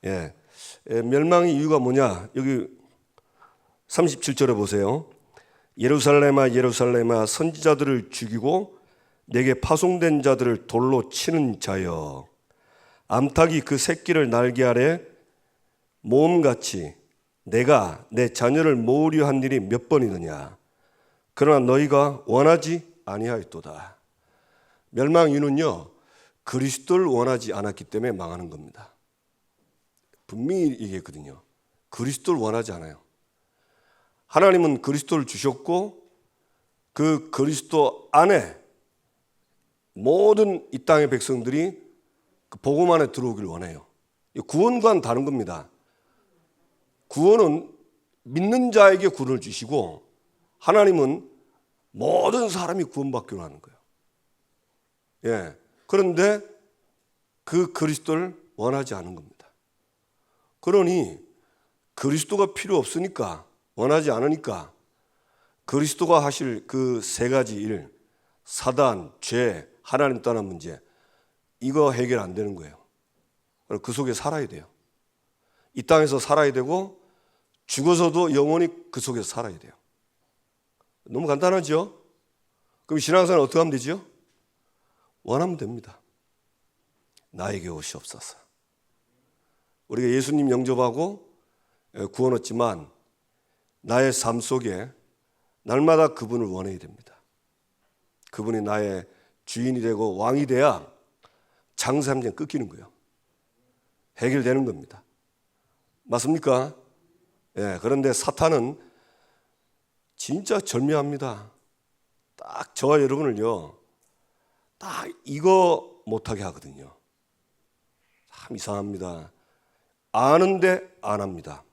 예. 멸망의 이유가 뭐냐? 여기 37절에 보세요. 예루살렘아 예루살렘아 선지자들을 죽이고 내게 파송된 자들을 돌로 치는 자여, 암탉이 그 새끼를 날개 아래 모음같이 내가 내 자녀를 모으려 한 일이 몇 번이느냐. 그러나 너희가 원하지 아니하였도다. 멸망 이유는요, 그리스도를 원하지 않았기 때문에 망하는 겁니다. 분명히 얘기했거든요. 그리스도를 원하지 않아요. 하나님은 그리스도를 주셨고 그 그리스도 안에 모든 이 땅의 백성들이 그 복음 안에 들어오길 원해요. 구원과는 다른 겁니다. 구원은 믿는 자에게 구원을 주시고 하나님은 모든 사람이 구원받기로 하는 거예요. 예. 그런데 그 그리스도를 원하지 않은 겁니다. 그러니 그리스도가 필요 없으니까, 원하지 않으니까 그리스도가 하실 그 세 가지 일, 사단, 죄, 하나님 떠난 문제, 이거 해결 안 되는 거예요. 그 속에 살아야 돼요. 이 땅에서 살아야 되고 죽어서도 영원히 그 속에서 살아야 돼요. 너무 간단하죠? 그럼 신앙생활 어떻게 하면 되죠? 원하면 됩니다. 나에게 오시옵소서. 우리가 예수님 영접하고 구원 얻지만 나의 삶 속에 날마다 그분을 원해야 됩니다. 그분이 나의 주인이 되고 왕이 돼야 장사함정 끊기는 거예요. 해결되는 겁니다. 맞습니까? 예, 그런데 사탄은 진짜 절묘합니다. 딱 저와 여러분을요, 딱 이거 못하게 하거든요. 참 이상합니다. 아는데 안 합니다.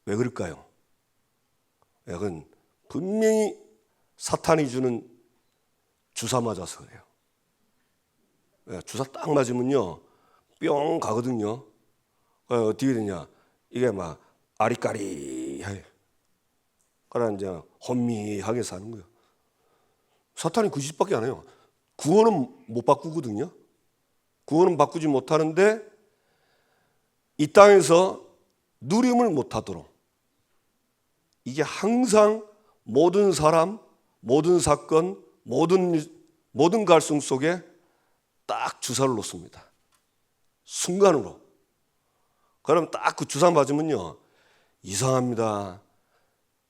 왜 그럴까요? 그건 분명히 사탄이 주는 주사 맞아서 그래요. 주사 딱 맞으면요, 뿅 가거든요. 어떻게 되냐? 이게 막 아리까리해. 그러나 이제 혼미하게 사는 거예요. 사탄이 그 짓밖에 안 해요. 구원은 못 바꾸거든요. 구원은 바꾸지 못하는데 이 땅에서 누림을 못하도록, 이게 항상 모든 사람, 모든 사건, 모든 갈등 속에 딱 주사를 놓습니다. 순간으로. 그럼 딱 그 주사 맞으면요, 이상합니다.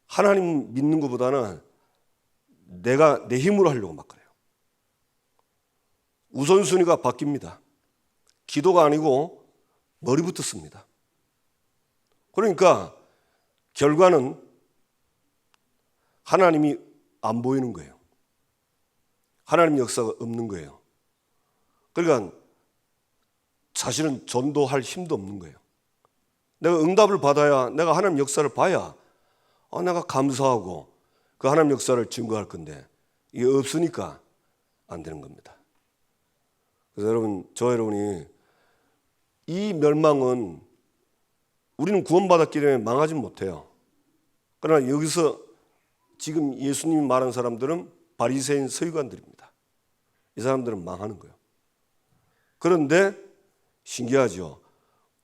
하나님 믿는 것보다는 내가 내 힘으로 하려고 막 그래요. 우선순위가 바뀝니다. 기도가 아니고 머리부터 씁니다. 그러니까 결과는 하나님이 안 보이는 거예요. 하나님 역사가 없는 거예요. 그러니까 사실은 전도할 힘도 없는 거예요. 내가 응답을 받아야, 내가 하나님 역사를 봐야 내가 감사하고 그 하나님 역사를 증거할 건데 이게 없으니까 안 되는 겁니다. 그래서 여러분, 저 여러분이 이 멸망은, 우리는 구원받았기 때문에 망하지 못해요. 그러나 여기서 지금 예수님이 말한 사람들은 바리새인 서기관들입니다. 이 사람들은 망하는 거예요. 그런데 신기하죠.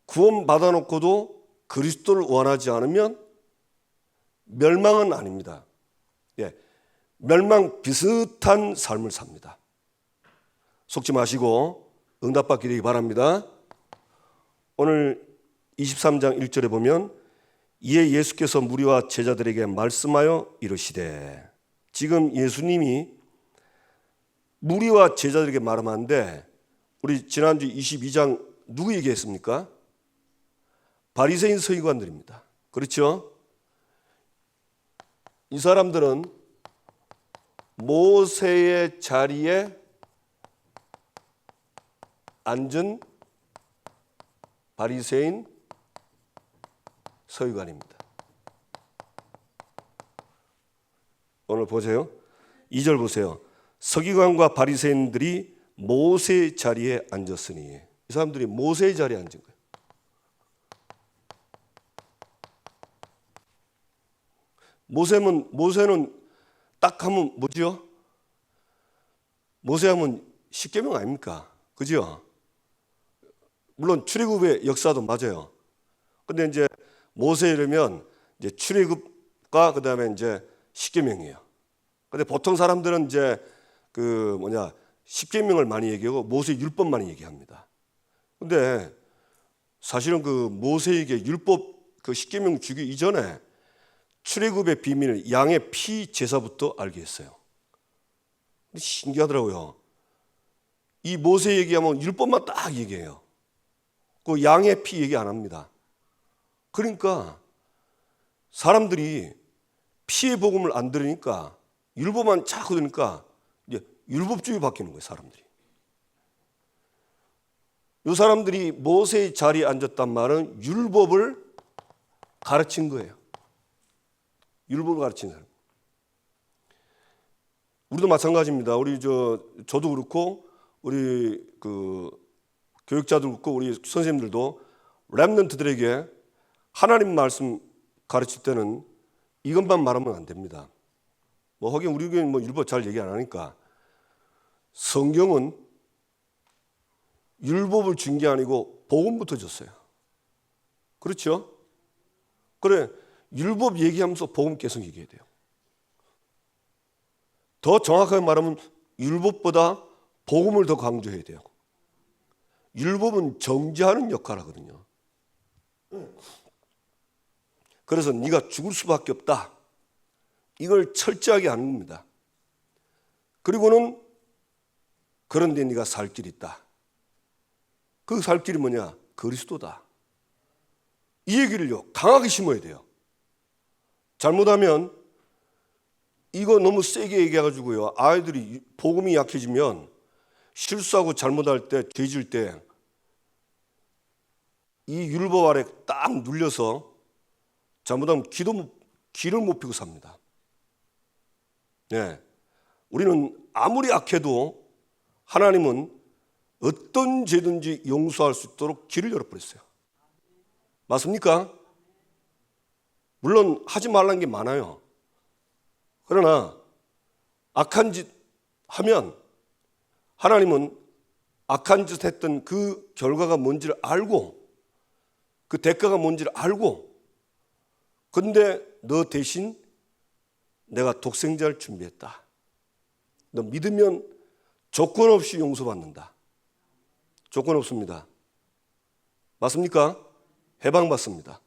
구원받아 놓고도 그리스도를 원하지 않으면 멸망은 아닙니다. 예, 멸망 비슷한 삶을 삽니다. 속지 마시고 응답받기 되기 바랍니다. 오늘 23장 1절에 보면 이에 예수께서 무리와 제자들에게 말씀하여 이르시되, 지금 예수님이 무리와 제자들에게 말하는데, 우리 지난주 22장 누구 얘기했습니까? 바리새인 서기관들입니다. 그렇죠? 이 사람들은 모세의 자리에 앉은 바리새인 서기관입니다. 오늘 보세요. 2절 보세요. 서기관과 바리새인들이 모세의 자리에 앉았으니, 이 사람들이 모세의 자리에 앉은 거예요. 모세는 딱 하면 뭐죠? 모세 하면 십계명 아닙니까? 그죠? 물론 출애굽의 역사도 맞아요. 근데 이제 모세 이르면 이제 출애굽과 그다음에 이제 십계명이에요. 근데 보통 사람들은 이제 십계명을 많이 얘기하고 모세 율법 많이 얘기합니다. 근데 사실은 그 모세에게 율법 그 십계명 주기 이전에 출애굽의 비밀을 양의 피 제사부터 알게 했어요. 신기하더라고요. 이 모세 얘기하면 율법만 딱 얘기해요. 그 양의 피 얘기 안 합니다. 그러니까 사람들이 피의 복음을 안 들으니까 율법만 자꾸 들으니까 이제 율법주의 바뀌는 거예요, 사람들이. 이 사람들이 모세의 자리에 앉았단 말은 율법을 가르친 거예요. 율법을 가르친 사람. 우리도 마찬가지입니다. 저도 그렇고 우리 그 교육자도 그렇고 우리 선생님들도 렘넌트들에게 하나님 말씀 가르칠 때는 이것만 말하면 안 됩니다. 하긴 우리 교회는 율법 잘 얘기 안 하니까 성경은 율법을 준 게 아니고 복음부터 줬어요. 그렇죠? 그래, 율법 얘기하면서 복음 계속 얘기해야 돼요. 더 정확하게 말하면 율법보다 복음을 더 강조해야 돼요. 율법은 정죄하는 역할을 하거든요. 그래서 네가 죽을 수밖에 없다. 이걸 철저하게 하는 겁니다. 그리고는 그런데 네가 살 길이 있다. 그 살 길이 뭐냐? 그리스도다. 이 얘기를요 강하게 심어야 돼요. 잘못하면 이거 너무 세게 얘기해가지고요 아이들이 복음이 약해지면 실수하고 잘못할 때 죄질 때 이 율법 아래 딱 눌려서 잘못하면 기를 못 피고 삽니다. 네. 우리는 아무리 악해도 하나님은 어떤 죄든지 용서할 수 있도록 길을 열어버렸어요. 맞습니까? 물론 하지 말라는 게 많아요. 그러나 악한 짓 하면 하나님은 악한 짓 했던 그 결과가 뭔지를 알고 그 대가가 뭔지를 알고 근데 너 대신 내가 독생자를 준비했다. 너 믿으면 조건 없이 용서받는다. 조건 없습니다. 맞습니까? 해방받습니다.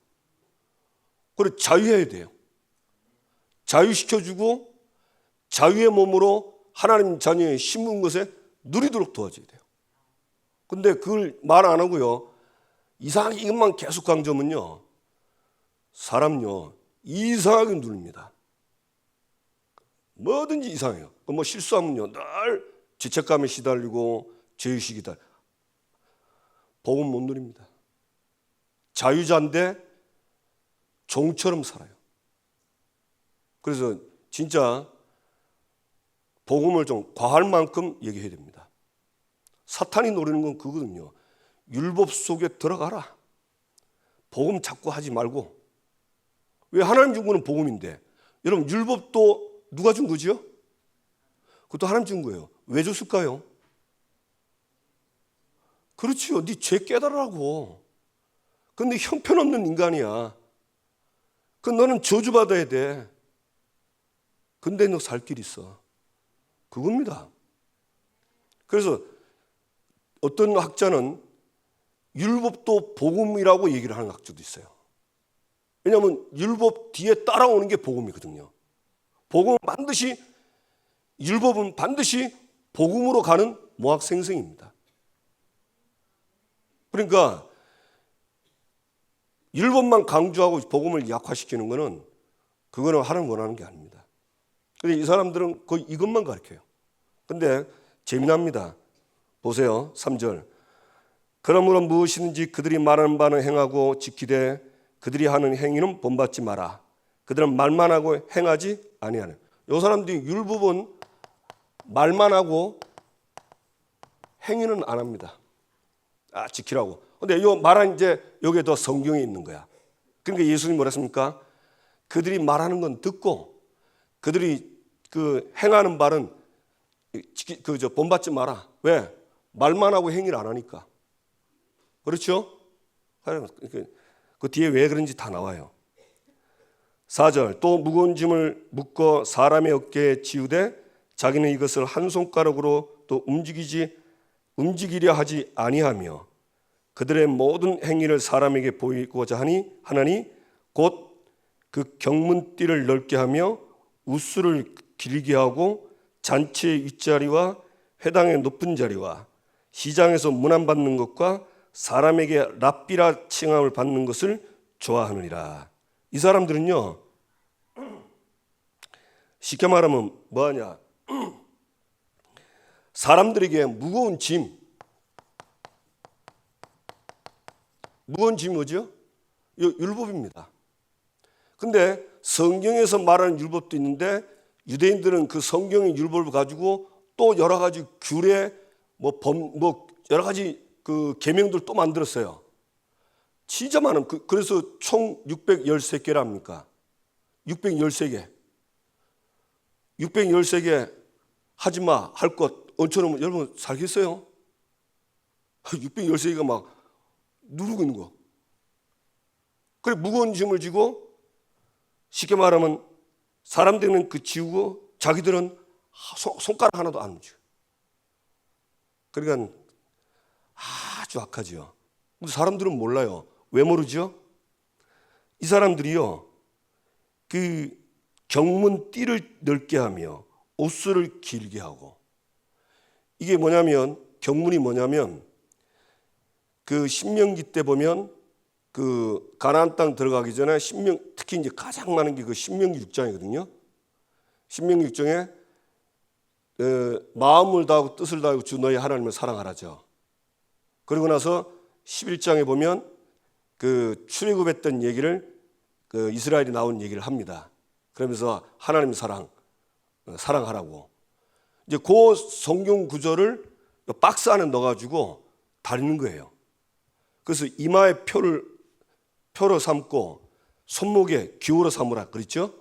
그리고 자유해야 돼요. 자유시켜주고 자유의 몸으로 하나님 자녀의 심은 것에 누리도록 도와줘야 돼요. 근데 그걸 말 안 하고요 이상하게 이것만 계속 강조하면요 사람요 이상하게 누릅니다. 뭐든지 이상해요. 실수하면요 늘 죄책감에 시달리고 죄의식이 달 복음 못 누립니다. 자유자인데 종처럼 살아요. 그래서 진짜 복음을 좀 과할 만큼 얘기해야 됩니다. 사탄이 노리는 건 그거거든요. 율법 속에 들어가라. 복음 자꾸 하지 말고. 왜 하나님 준 거는 복음인데. 여러분 율법도 누가 준 거지요? 그것도 하나님 준 거예요. 왜 줬을까요? 그렇지요. 네 죄 깨달으라고. 근데 형편없는 인간이야. 너는 저주받아야 돼. 근데 너 살 길 있어. 그겁니다. 그래서 어떤 학자는 율법도 복음이라고 얘기를 하는 학자도 있어요. 왜냐하면 율법 뒤에 따라오는 게 복음이거든요. 율법은 반드시 복음으로 가는 모학생생입니다. 그러니까 율법만 강조하고 복음을 약화시키는 거는 그거는 하나님 원하는 게 아닙니다. 근데 이 사람들은 거의 이것만 가르쳐요. 근데 재미납니다. 보세요. 3절. 그러므로 무엇이든지 그들이 말하는 바는 행하고 지키되 그들이 하는 행위는 본받지 마라. 그들은 말만 하고 행하지 아니하는. 이 사람들이 율법은 말만 하고 행위는 안 합니다. 지키라고. 근데 이 말은 이제 여기에 더 성경에 있는 거야. 그러니까 예수님이 뭐라 했습니까? 그들이 말하는 건 듣고 그들이 그 행하는 말은 본받지 마라. 왜? 말만 하고 행위를 안 하니까. 그렇죠? 그 뒤에 왜 그런지 다 나와요. 4절 또 무거운 짐을 묶어 사람의 어깨에 지우되 자기는 이것을 한 손가락으로 또 움직이려 하지 아니하며 그들의 모든 행위를 사람에게 보이고자 하나니 곧 그 경문띠를 넓게 하며 웃수를 길게 하고 잔치의 윗자리와 회당의 높은 자리와 시장에서 문안받는 것과 사람에게 랍비라 칭함을 받는 것을 좋아하느니라. 이 사람들은요, 쉽게 말하면 뭐하냐, 사람들에게 무거운 짐이 뭐죠? 율법입니다. 근데 성경에서 말하는 율법도 있는데 유대인들은 그 성경의 율법을 가지고 또 여러 가지 규례, 여러 가지 그 계명들 또 만들었어요. 진짜 많은, 그래서 총 613개랍니까? 613개. 613개 하지 마, 할 것, 얹혀놓으면 여러분 살겠어요? 613개가 막 누르고 있는 거. 그래, 무거운 짐을 지고 쉽게 말하면 사람들은 그 지우고 자기들은 손가락 하나도 안 움직여. 그러니까 아주 악하지요. 근데 사람들은 몰라요. 왜 모르죠? 이 사람들이요, 그 경문띠를 넓게 하며 옷수를 길게 하고, 이게 뭐냐면, 경문이 뭐냐면 그 신명기 때 보면 그 가나안 땅 들어가기 전에 특히 이제 가장 많은 게 그 신명기 6장이거든요. 신명기 6장에 마음을 다하고 뜻을 다하고 주 너희 하나님을 사랑하라죠. 그리고 나서 11장에 보면 그 출애굽했던 얘기를 그 이스라엘이 나온 얘기를 합니다. 그러면서 하나님 사랑하라고. 이제 그 성경 구절을 박스 안에 넣어가지고 다리는 거예요. 그래서 이마에 표로 삼고 손목에 기호로 삼으라 그랬죠?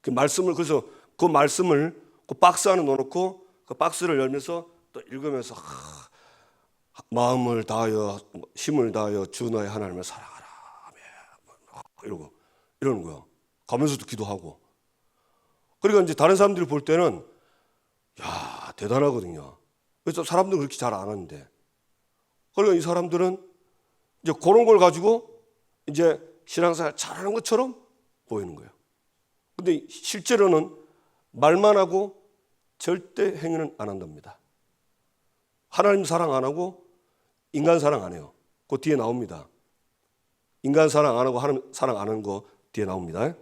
그 말씀을, 그래서 그 말씀을 그 박스 안에 넣어놓고 그 박스를 열면서 또 읽으면서 마음을 다하여 힘을 다하여 주 너의 하나님을 사랑하라 이러는 거예요. 가면서도 기도하고. 그러니까 이제 다른 사람들이 볼 때는 야, 대단하거든요. 그래서 사람들은 그렇게 잘 안 하는데, 그러니까 이 사람들은 이제 그런 걸 가지고 이제 신앙생활 잘하는 것처럼 보이는 거예요. 근데 실제로는 말만 하고 절대 행위는 안 한답니다. 하나님 사랑 안 하고 인간 사랑 안 해요. 그 뒤에 나옵니다. 인간 사랑 안 하고 하나님 사랑 안 하는 거 뒤에 나옵니다.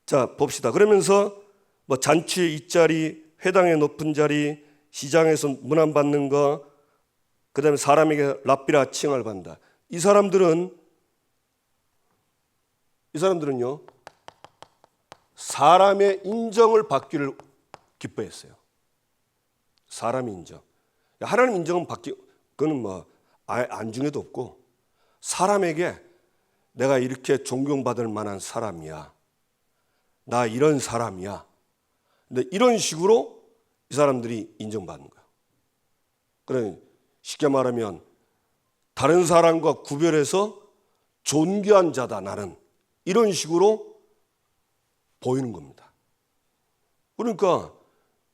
자, 봅시다. 그러면서 뭐 잔치의 윗자리, 회당의 높은 자리, 시장에서 문안 받는 거, 그 다음에 사람에게 랍비라 칭함을 받는다. 이 사람들은요, 사람의 인정을 받기를 기뻐했어요. 사람의 인정. 하나님 인정은 그거는 뭐 안중에도 없고, 사람에게 내가 이렇게 존경받을 만한 사람이야, 나 이런 사람이야, 근데 이런 식으로 이 사람들이 인정받는 거야. 그래, 쉽게 말하면 다른 사람과 구별해서 존귀한 자다 나는, 이런 식으로 보이는 겁니다. 그러니까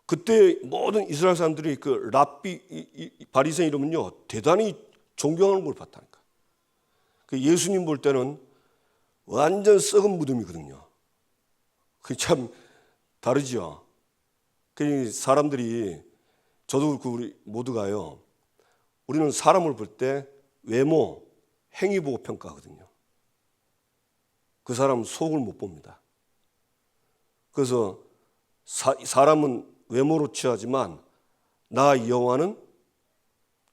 그때 모든 이스라엘 사람들이 그 랍비 바리새인 이러면요 대단히 존경하는 걸 봤다니까. 그 예수님 볼 때는 완전 썩은 무덤이거든요. 그 참 다르죠. 그 사람들이, 저도 그렇고 우리 모두가요, 우리는 사람을 볼 때 외모, 행위 보고 평가하거든요. 그 사람 속을 못 봅니다. 그래서 사람은 외모로 취하지만 나 여호와는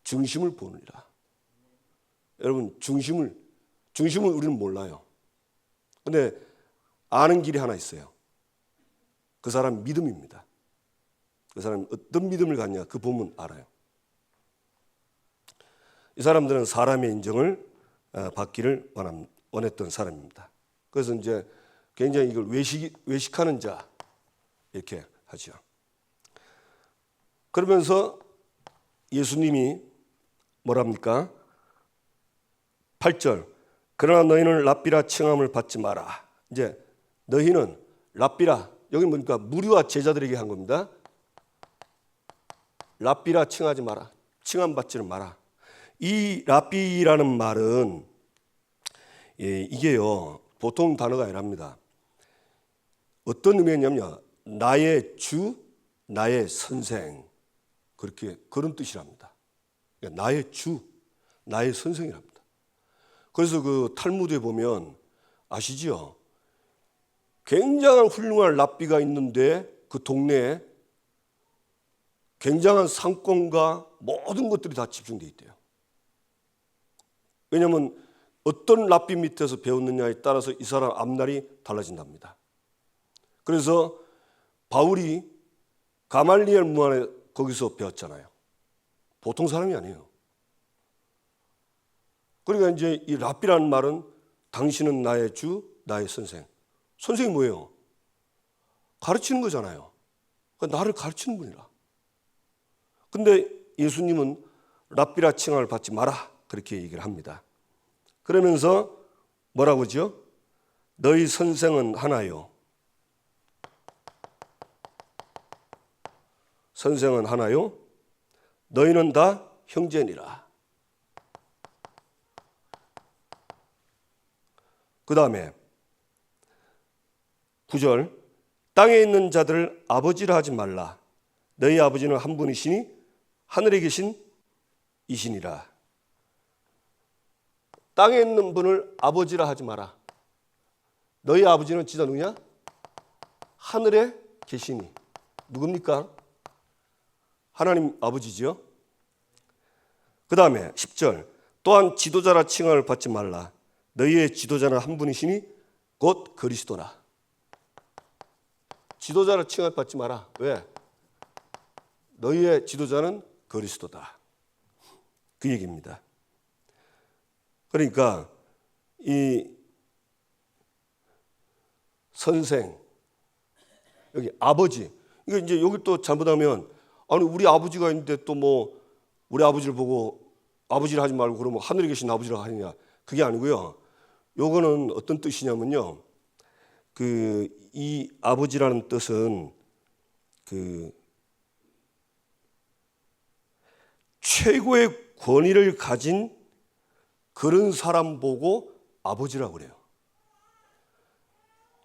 중심을 보느니라. 여러분, 중심을 우리는 몰라요. 근데 아는 길이 하나 있어요. 그 사람 믿음입니다. 그 사람이 어떤 믿음을 갖냐, 그 보면 알아요. 이 사람들은 사람의 인정을 받기를 원했던 사람입니다. 그래서 이제 굉장히 이걸 외식하는 자 이렇게 하죠. 그러면서 예수님이 뭐랍니까? 8절. 그러나 너희는 랍비라 칭함을 받지 마라. 이제 너희는 랍비라, 여기 뭡니까? 무리와 제자들에게 한 겁니다. 랍비라 칭하지 마라. 칭함 받지는 마라. 이 랍비라는 말은 이게요 보통 단어가 아니랍니다. 어떤 의미냐면요, 나의 주, 나의 선생, 그런 뜻이랍니다. 그러니까 나의 주, 나의 선생이랍니다. 그래서 그 탈무드에 보면 아시죠? 굉장한 훌륭한 랍비가 있는데 그 동네에 굉장한 상권과 모든 것들이 다 집중되어 있대요. 왜냐하면 어떤 랍비 밑에서 배웠느냐에 따라서 이 사람 앞날이 달라진답니다. 그래서 바울이 가말리엘 무안에 거기서 배웠잖아요. 보통 사람이 아니에요. 그러니까 이제 이 랍비라는 말은 당신은 나의 주, 나의 선생. 선생이 뭐예요? 가르치는 거잖아요. 그러니까 나를 가르치는 분이라. 근데 예수님은 랍비라 칭함을 받지 마라, 그렇게 얘기를 합니다. 그러면서 뭐라고 하죠? 너희 선생은 하나요. 선생은 하나요. 너희는 다 형제니라. 그 다음에 9절. 땅에 있는 자들을 아버지라 하지 말라. 너희 아버지는 한 분이시니 하늘에 계신 이시니라. 땅에 있는 분을 아버지라 하지 마라. 너희 아버지는 진짜 누구냐? 하늘에 계시니. 누굽니까? 하나님 아버지지요. 그 다음에 10절. 또한 지도자라 칭함을 받지 말라. 너희의 지도자는 한 분이시니 곧 그리스도라. 지도자라 칭함을 받지 마라. 왜? 너희의 지도자는 그리스도다. 그 얘기입니다. 그러니까 이 선생, 여기 아버지, 이거 이제 여기 또 잘못하면 아니 우리 아버지가 있는데 또 뭐 우리 아버지를 보고 아버지를 하지 말고 그러면 하늘에 계신 아버지라고 하느냐, 그게 아니고요. 요거는 어떤 뜻이냐면요, 이 아버지라는 뜻은 최고의 권위를 가진 그런 사람 보고 아버지라고 그래요.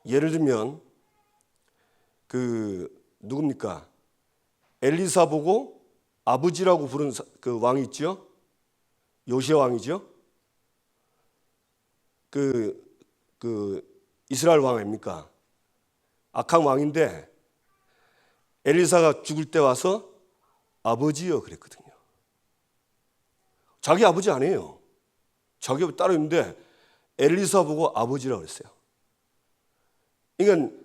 예를 들면 누굽니까? 엘리사 보고 아버지라고 부른 그 왕이 있죠? 요시야 왕이죠? 이스라엘 왕 아닙니까? 악한 왕인데 엘리사가 죽을 때 와서 아버지요 그랬거든요. 자기 아버지 아니에요. 자기 아버지 따로 있는데 엘리사 보고 아버지라고 그랬어요. 그러니까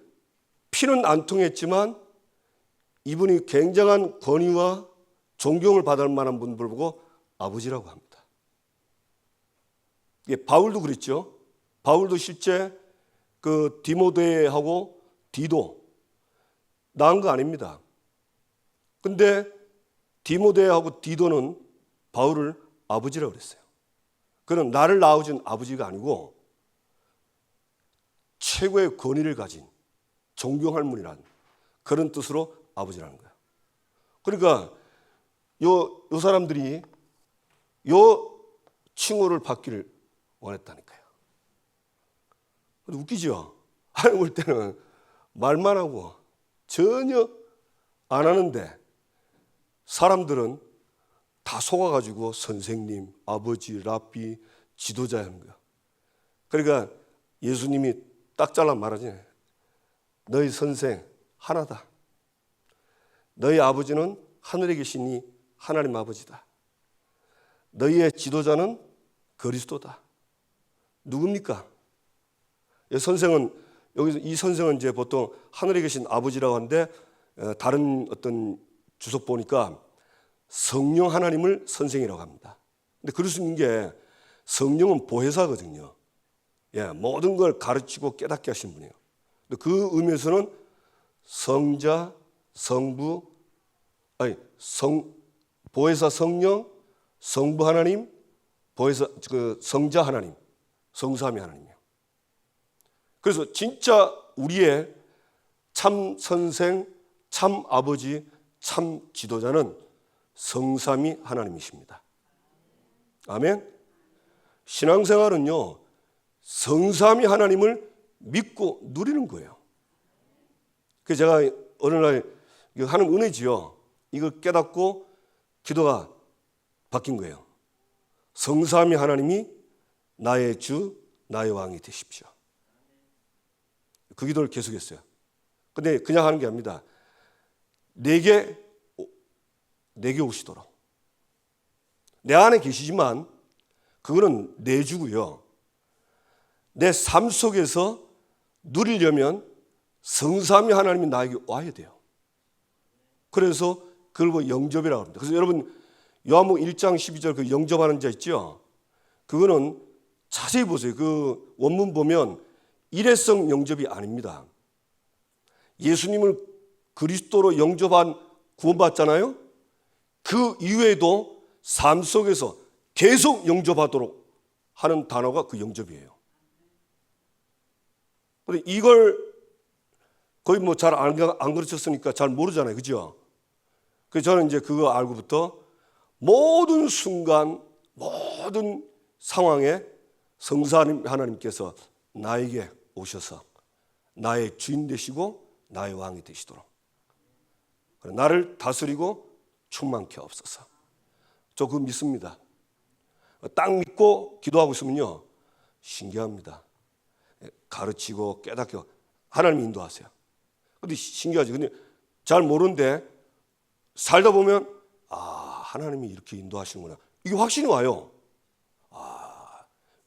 피는 안 통했지만 이분이 굉장한 권위와 존경을 받을 만한 분들 보고 아버지라고 합니다. 바울도 그랬죠. 바울도 실제 그 디모데하고 디도 낳은 거 아닙니다. 근데 디모데하고 디도는 바울을 아버지라고 그랬어요. 그는 나를 낳아준 아버지가 아니고 최고의 권위를 가진 존경할 분이라는 그런 뜻으로 아버지라는 거예요. 그러니까 요 사람들이 요 칭호를 받기를 원했다니까요. 근데 웃기죠? 하나님 올 때는 말만 하고 전혀 안 하는데 사람들은 다 속아가지고 선생님, 아버지, 랍비, 지도자 하는 거야. 그러니까 예수님이 딱 잘라 말하지. 너희 선생 하나다. 너희 아버지는 하늘에 계시니 하나님 아버지다. 너희의 지도자는 그리스도다. 누굽니까? 선생은 여기서 이 선생은 이제 보통 하늘에 계신 아버지라고 하는데 다른 어떤 주석 보니까 성령 하나님을 선생이라고 합니다. 근데 그럴 수 있는 게 성령은 보혜사거든요. 모든 걸 가르치고 깨닫게 하신 분이에요. 근데 그 의미에서는 성자, 성부, 보혜사 성령, 성부 하나님, 보혜사 그 성자 하나님, 성삼위 하나님이요. 그래서 진짜 우리의 참 선생, 참 아버지, 참 지도자는 성삼위 하나님이십니다. 아멘. 신앙생활은요, 성삼위 하나님을 믿고 누리는 거예요. 그래서 제가 어느 날 이거 하는 은혜지요. 이걸 깨닫고 기도가 바뀐 거예요. 성삼위 하나님이 나의 주, 나의 왕이 되십시오. 그 기도를 계속했어요. 근데 그냥 하는 게 아닙니다. 내게 오시도록. 내 안에 계시지만 그거는 내 주고요. 내 삶 속에서 누리려면 성삼위 하나님이 나에게 와야 돼요. 그래서 그걸 뭐 영접이라고 합니다. 그래서 여러분 요한복음 1장 12절 그 영접하는 자 있죠? 그거는 자세히 보세요. 그 원문 보면 일회성 영접이 아닙니다. 예수님을 그리스도로 영접한 구원받잖아요. 그 이후에도 삶 속에서 계속 영접하도록 하는 단어가 그 영접이에요. 근데 이걸 거의 뭐 잘 안 가르쳤으니까 잘 모르잖아요. 그죠? 그래서 저는 이제 그거 알고부터 모든 순간, 모든 상황에 성사 하나님께서 나에게 오셔서 나의 주인 되시고 나의 왕이 되시도록 나를 다스리고 충만케 하옵소서. 저 그거 믿습니다. 딱 믿고 기도하고 있으면요 신기합니다. 가르치고 깨닫게 하나님이 인도하세요. 근데 신기하지. 근데 잘 모르는데 살다 보면 하나님이 이렇게 인도하시는구나. 이게 확신이 와요.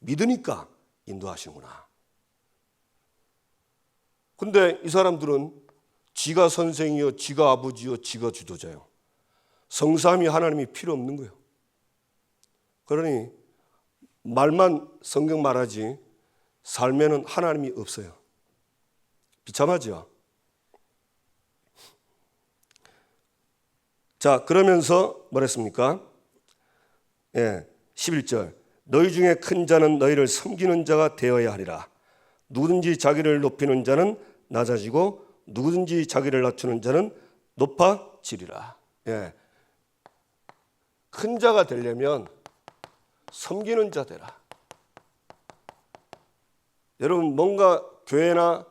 믿으니까 인도하시는구나. 근데 이 사람들은 지가 선생이요, 지가 아버지요, 지가 지도자요. 성삼위 하나님이 필요 없는 거예요. 그러니 말만 성경 말하지 삶에는 하나님이 없어요. 비참하죠. 자, 그러면서 뭐랬습니까? 11절. 너희 중에 큰 자는 너희를 섬기는 자가 되어야 하리라. 누구든지 자기를 높이는 자는 낮아지고 누구든지 자기를 낮추는 자는 높아지리라. 큰 자가 되려면 섬기는 자 되라. 여러분 뭔가 교회나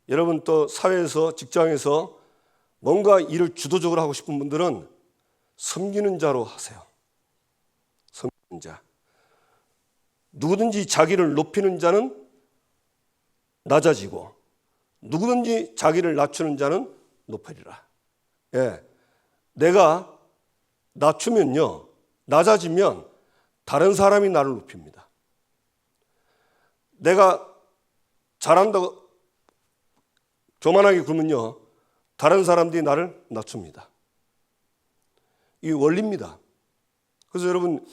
여러분 또 사회에서 직장에서 뭔가 일을 주도적으로 하고 싶은 분들은 섬기는 자로 하세요. 섬기는 자. 누구든지 자기를 높이는 자는 낮아지고 누구든지 자기를 낮추는 자는 높아지리라. 내가 낮추면요, 낮아지면 다른 사람이 나를 높입니다. 내가 잘한다고 교만하게 굴면요, 다른 사람들이 나를 낮춥니다. 이 원리입니다. 그래서 여러분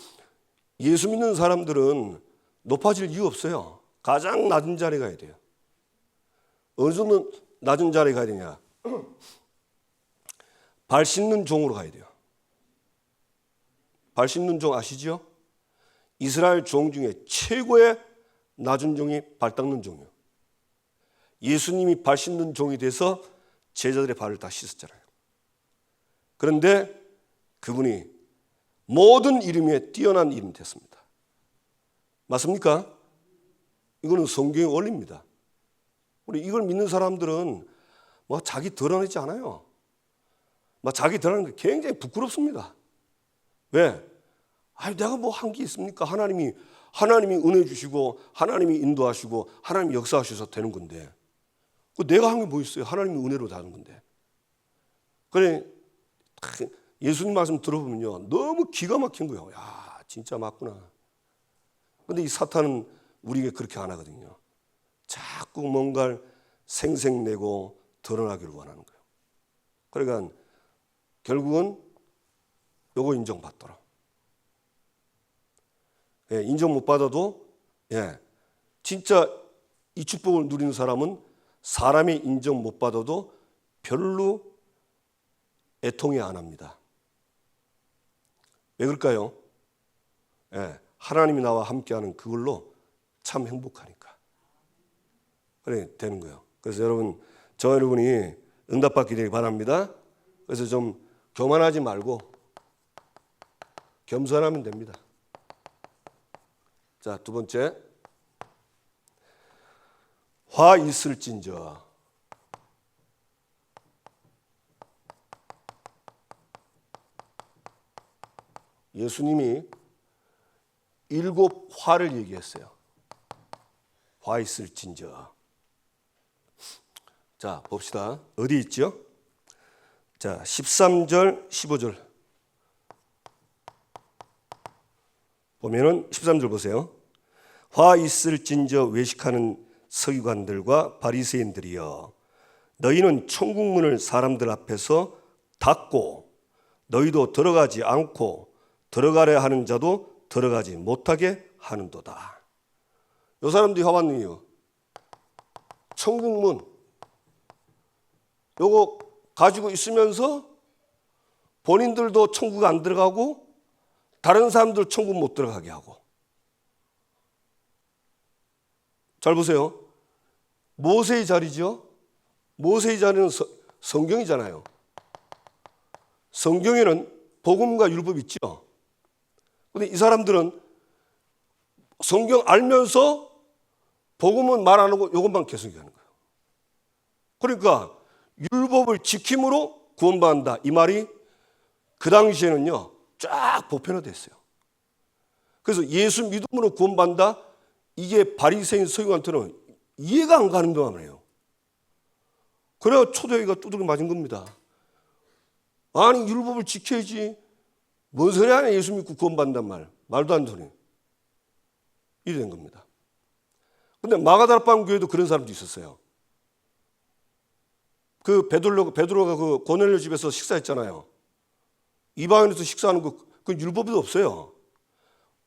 예수 믿는 사람들은 높아질 이유 없어요. 가장 낮은 자리에 가야 돼요. 어느 정도 낮은 자리에 가야 되냐? 발 씻는 종으로 가야 돼요. 발 씻는 종 아시죠? 이스라엘 종 중에 최고의 낮은 종이 발 닦는 종이에요. 예수님이 발 씻는 종이 돼서 제자들의 발을 다 씻었잖아요. 그런데 그분이 모든 이름에 뛰어난 이름이 됐습니다. 맞습니까? 이거는 성경의 원리입니다. 우리 이걸 믿는 사람들은 뭐 자기 드러내지 않아요. 막 자기 드러내는 게 굉장히 부끄럽습니다. 왜? 내가 뭐 한 게 있습니까? 하나님이 은혜 주시고 하나님이 인도하시고 하나님이 역사하셔서 되는 건데 내가 한 게 뭐 있어요? 하나님이 은혜로 다는 건데. 그래 예수님 말씀 들어보면요 너무 기가 막힌 거예요. 야 진짜 맞구나. 근데 이 사탄은 우리에게 그렇게 안 하거든요. 자꾸 뭔가를 생색내고 드러나기를 원하는 거예요. 그러니까 결국은 요거 인정받더라. 인정 못 받아도 진짜 이 축복을 누리는 사람은 사람이 인정 못 받아도 별로 애통이 안 합니다. 왜 그럴까요? 하나님이 나와 함께하는 그걸로 참 행복하니까. 그래 되는 거예요. 그래서 여러분, 저 여러분이 응답받게 되길 바랍니다. 그래서 좀 교만하지 말고 겸손하면 됩니다. 자, 두 번째. 화 있을진저. 예수님이 7 화를 얘기했어요. 화 있을진저. 자, 봅시다. 어디 있죠? 자, 13절, 15절. 보면은 13절 보세요. 화 있을진저 외식하는 서기관들과 바리새인들이여, 너희는 천국문을 사람들 앞에서 닫고 너희도 들어가지 않고 들어가려 하는 자도 들어가지 못하게 하는도다. 이 사람들이 화받는 이유, 천국문 요거 가지고 있으면서 본인들도 천국 안 들어가고 다른 사람들 천국 못 들어가게 하고. 잘 보세요. 모세의 자리죠. 모세의 자리는 성경이잖아요. 성경에는 복음과 율법이 있죠. 그런데 이 사람들은 성경 알면서 복음은 말 안 하고 이것만 계속 얘기하는 거예요. 그러니까 율법을 지킴으로 구원받는다, 이 말이 그 당시에는요 쫙 보편화됐어요. 그래서 예수 믿음으로 구원받는다, 이게 바리새인 서기관한테는 이해가 안 가는 거예요. 그래야 초대교회가 두들겨 맞은 겁니다. 아니 율법을 지켜야지, 뭔 소리 하냐, 예수 믿고 구원받는단 말도 안 되는 소리. 이래 된 겁니다. 근데 마가다락방 교회도 그런 사람도 있었어요. 그 베드로가 그 고넬료 집에서 식사했잖아요. 이방인에서 식사하는 거, 그 율법에도 없어요.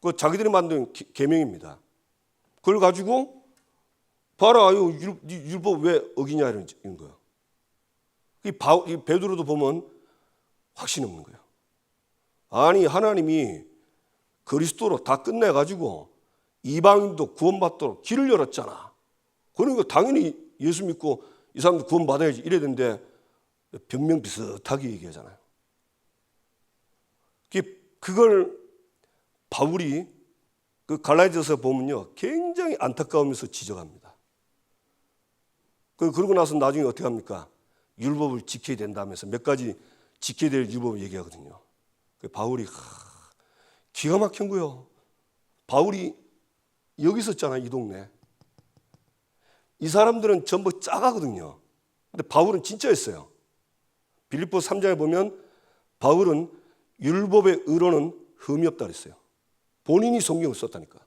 그 자기들이 만든 계명입니다. 그걸 가지고 봐라, 이거 율법 왜 어기냐 이런 거예요. 이 베드로도 보면 확신이 없는 거예요. 아니 하나님이 그리스도로 다 끝내가지고 이방인도 구원받도록 길을 열었잖아. 그러니까 당연히 예수 믿고 이 사람도 구원받아야지 이래야 되는데 변명 비슷하게 얘기하잖아요. 그걸 바울이 그 갈라디아서 보면요 굉장히 안타까우면서 지적합니다. 그러고 나서 나중에 어떻게 합니까? 율법을 지켜야 된다면서 몇 가지 지켜야 될 율법을 얘기하거든요. 바울이 기가 막힌 거예요. 바울이 여기 있었잖아요, 이 동네. 이 사람들은 전부 짜가거든요. 근데 바울은 진짜였어요. 빌립보 3장에 보면 바울은 율법의 의로는 흠이 없다 그랬어요. 본인이 성경을 썼다니까.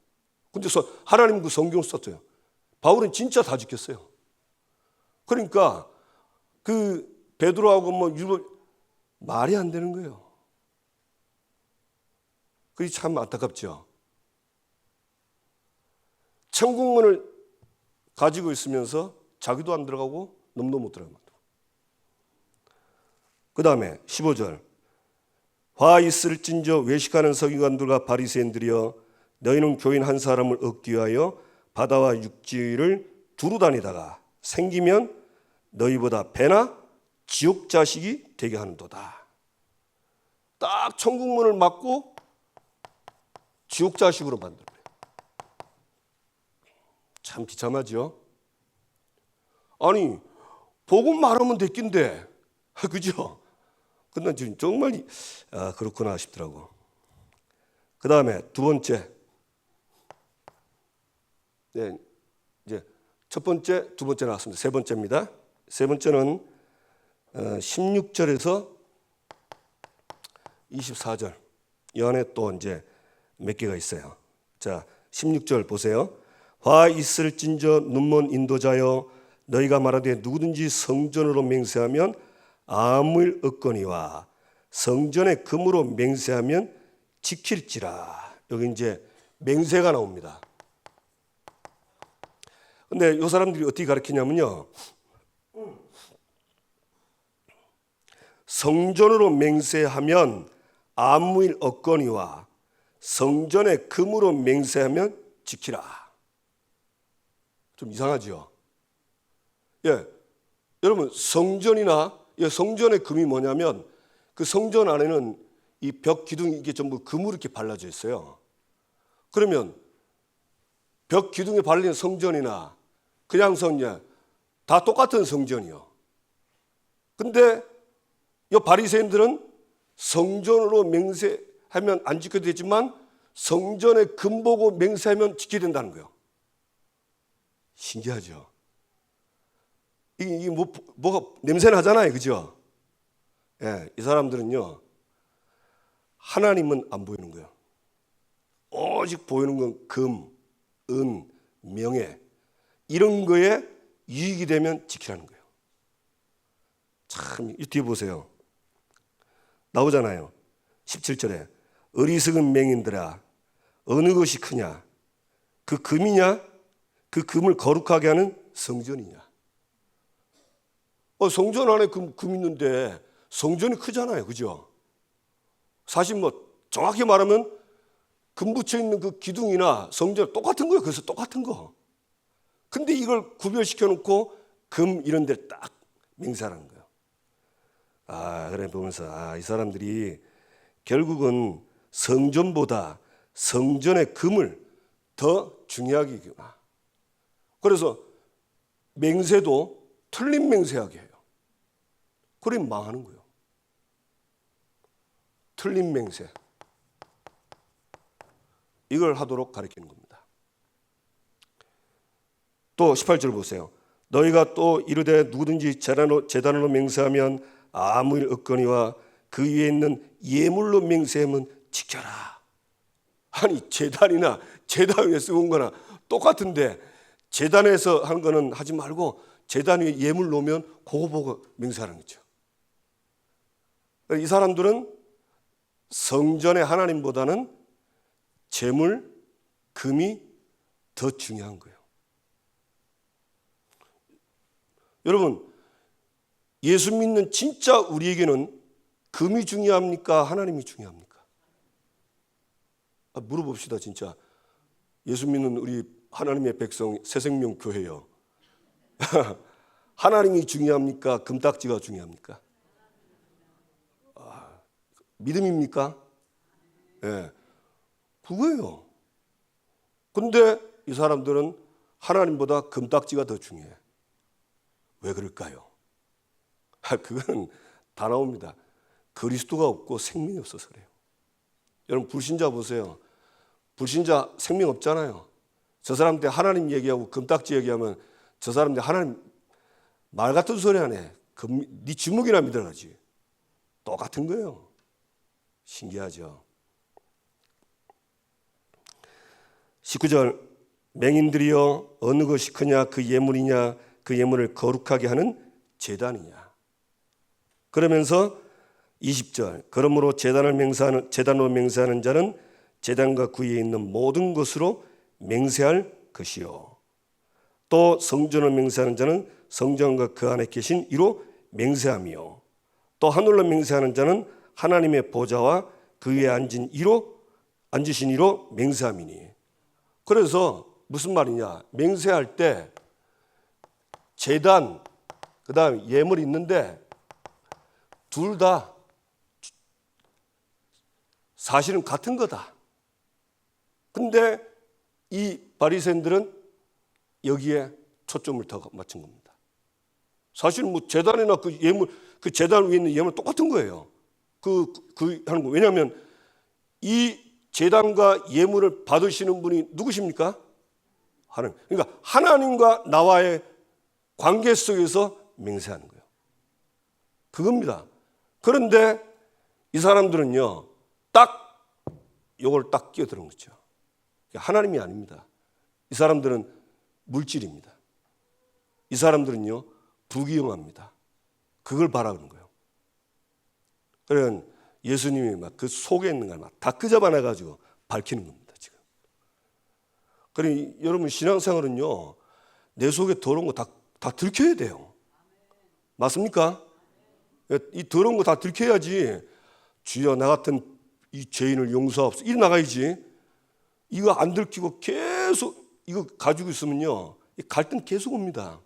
근데 하나님 그 성경을 썼어요. 바울은 진짜 다 지켰어요. 그러니까 그 베드로하고 뭐 율법 말이 안 되는 거예요. 그게 참 안타깝죠. 천국문을 가지고 있으면서 자기도 안 들어가고 놈도 못 들어가고. 그 다음에 15절. 화 있을진저 외식하는 서기관들과 바리새인들이여, 너희는 교인 한 사람을 얻기 위하여 바다와 육지를 두루 다니다가 생기면 너희보다 배나 지옥 자식이 되게 하는도다. 딱 천국문을 막고 지옥 자식으로 만들어요. 참 비참하죠. 아니 복음 말하면 됐긴데, 그죠? 근데 지금 정말 그렇구나 싶더라고. 그 다음에 두 번째. 네, 이제 첫 번째, 두 번째 나왔습니다. 세 번째입니다. 세 번째는 16절에서 24절. 이 안에 또 이제 몇 개가 있어요. 자, 16절 보세요. 화 있을진저 눈먼 인도자여, 너희가 말하되 누구든지 성전으로 맹세하면 아무 얻거니와 성전의 금으로 맹세하면 지킬지라. 여기 이제 맹세가 나옵니다. 근데 이 사람들이 어떻게 가르치냐면요, 성전으로 맹세하면 아무 일 얻거니와 성전의 금으로 맹세하면 지키라. 좀 이상하죠? 예, 여러분 성전이나 성전의 금이 뭐냐면 그 성전 안에는 이 벽 기둥이 이게 전부 금으로 이렇게 발라져 있어요. 그러면 벽 기둥에 발린 성전이나 그냥 성전 다 똑같은 성전이요. 근데 이 바리새인들은 성전으로 맹세하면 안 지켜도 되지만 성전의 금 보고 맹세하면 지켜야 된다는 거예요. 신기하죠? 이게 뭐가 냄새 나잖아요, 그죠? 예, 이 사람들은요 하나님은 안 보이는 거예요. 오직 보이는 건 금, 은, 명예 이런 거에 유익이 되면 지키라는 거예요. 참, 이 뒤에 보세요. 나오잖아요. 17절에 어리석은 맹인들아 어느 것이 크냐? 그 금이냐? 그 금을 거룩하게 하는 성전이냐? 성전 안에 금 있는데 성전이 크잖아요, 그죠? 사실 뭐 정확히 말하면 금 붙여 있는 그 기둥이나 성전 똑같은 거예요. 그래서 똑같은 거. 근데 이걸 구별시켜 놓고 금 이런 데를 딱 맹세하는 거예요. 그래 보면서 이 사람들이 결국은 성전보다 성전의 금을 더 중요하게 여기구나. 그래서 맹세도 틀린 맹세하게 해요. 그러면 망하는 거예요. 틀린 맹세. 이걸 하도록 가르치는 겁니다. 또 18절 보세요. 너희가 또 이르되 누구든지 제단으로 맹세하면 아무 일 없거니와 그 위에 있는 예물로 맹세하면 지켜라. 아니 제단이나 제단 위에 쓰는 거나 똑같은데 제단에서 한 거는 하지 말고 제단 위에 예물 놓으면 그거 보고 맹세하는 거죠. 이 사람들은 성전의 하나님보다는 재물, 금이 더 중요한 거예요. 여러분, 예수 믿는 진짜 우리에게는 금이 중요합니까? 하나님이 중요합니까? 물어봅시다, 진짜. 예수 믿는 우리 하나님의 백성, 새생명교회요. 하나님이 중요합니까? 금딱지가 중요합니까? 믿음입니까? 예. 그거예요. 근데 이 사람들은 하나님보다 금딱지가 더 중요해. 왜 그럴까요? 그건 다 나옵니다. 그리스도가 없고 생명이 없어서 그래요. 여러분 불신자 보세요. 불신자 생명 없잖아요. 저 사람한테 하나님 얘기하고 금딱지 얘기하면 저 사람한테 하나님 말 같은 소리 하네. 네 주먹이나 믿어가지. 똑같은 거예요. 신기하죠. 19절 맹인들이여 어느 것이 크냐 그 예물이냐 그 예물을 거룩하게 하는 제단이냐. 그러면서 20절 그러므로 제단으로 맹세하는 자는 제단과 그 위에 있는 모든 것으로 맹세할 것이요. 또 성전을 맹세하는 자는 성전과 그 안에 계신 이로 맹세하며 또 하늘로 맹세하는 자는 하나님의 보좌와 그 위에 앉으신 이로 맹세함이니. 그래서 무슨 말이냐? 맹세할 때 제단 그다음 예물이 있는데 둘 다 사실은 같은 거다. 근데 이 바리새인들은 여기에 초점을 더 맞춘 겁니다. 사실 뭐 제단이나 그 예물 그 제단 위에 있는 예물 똑같은 거예요. 하는 거. 왜냐하면 이 제단과 예물을 받으시는 분이 누구십니까? 하나님. 그러니까 하나님과 나와의 관계 속에서 맹세하는 거예요. 그겁니다. 그런데 이 사람들은요, 요걸 딱 끼어드는 거죠. 하나님이 아닙니다. 이 사람들은 물질입니다. 이 사람들은요, 부귀영화입니다. 그걸 바라는 거예요. 그러니까 예수님이 막 그 속에 있는 걸 막 다 끄집어내가지고 밝히는 겁니다, 지금. 그러니 여러분 신앙생활은요, 내 속에 더러운 거 다 들켜야 돼요. 맞습니까? 이 더러운 거 다 들켜야지 주여 나 같은 이 죄인을 용서하옵소서 이래 나가야지. 이거 안 들키고 계속 이거 가지고 있으면요, 갈등 계속 옵니다.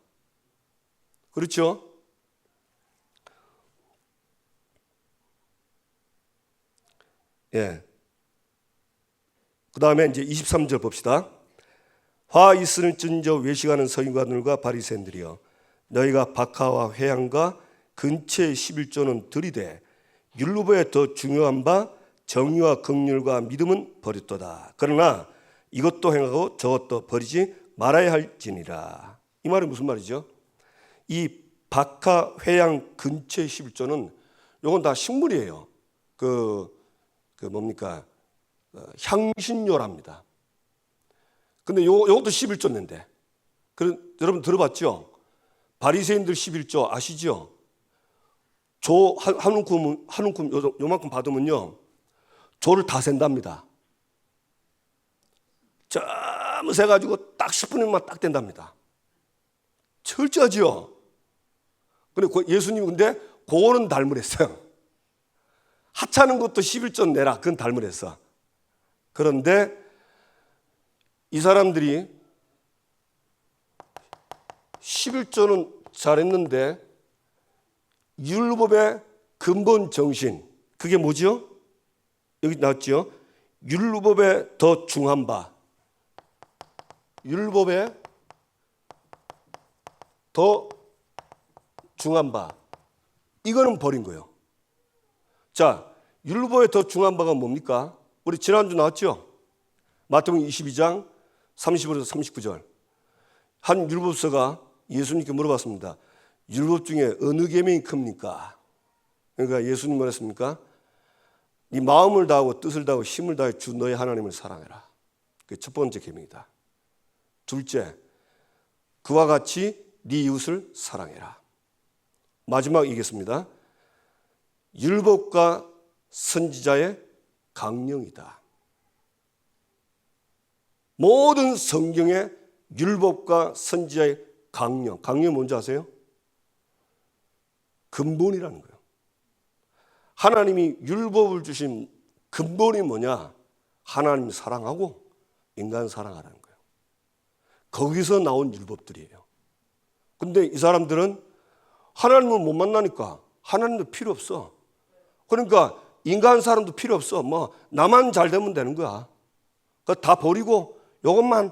그렇죠? 예. 그 다음에 이제 23절 봅시다. 화 있을진저 외식하는 서기관들과 바리새인들이여, 너희가 박하와 회향과 근처의 11조는 들이되 율법에 더 중요한 바 정의와 긍휼과 믿음은 버렸도다. 그러나 이것도 행하고 저것도 버리지 말아야 할지니라. 이 말은 무슨 말이죠? 이 박하, 회향, 근처의 11조는 요건 다 식물이에요. 뭡니까? 향신료랍니다. 근데 요것도 11조인데. 여러분 들어봤죠? 바리새인들 11조 아시죠? 한 움큼 요만큼 받으면요, 조를 다 센답니다. 전부 세가지고 딱 10분이면 딱 된답니다. 철저하죠? 근데 예수님 근데 그거는 닮으랬어요. 하찮은 것도 11조 내라. 그건 닮으랬어. 그런데 이 사람들이 11조는 잘했는데 율법의 근본 정신, 그게 뭐죠? 여기 나왔죠? 율법에 더 중한 바, 율법에 더 중한 바, 이거는 버린 거예요. 자, 율법에 더 중한 바가 뭡니까? 우리 지난주 나왔죠? 마태복음 22장 30절에서 39절. 한 율법서가 예수님께 물어봤습니다. 율법 중에 어느 계명이 큽니까? 그러니까 예수님 뭐랬습니까? 네 마음을 다하고 뜻을 다하고 힘을 다해 주 너의 하나님을 사랑해라. 그게 첫 번째 계명이다. 둘째, 그와 같이 네 이웃을 사랑해라. 마지막 이겠습니다. 율법과 선지자의 강령이다. 모든 성경의 율법과 선지자의 강령. 강령이 뭔지 아세요? 근본이라는 거예요. 하나님이 율법을 주신 근본이 뭐냐? 하나님 사랑하고 인간 사랑하라는 거예요. 거기서 나온 율법들이에요. 근데 이 사람들은 하나님을 못 만나니까 하나님도 필요 없어. 그러니까 인간 사람도 필요 없어. 뭐 나만 잘 되면 되는 거야. 그러니까 다 버리고 이것만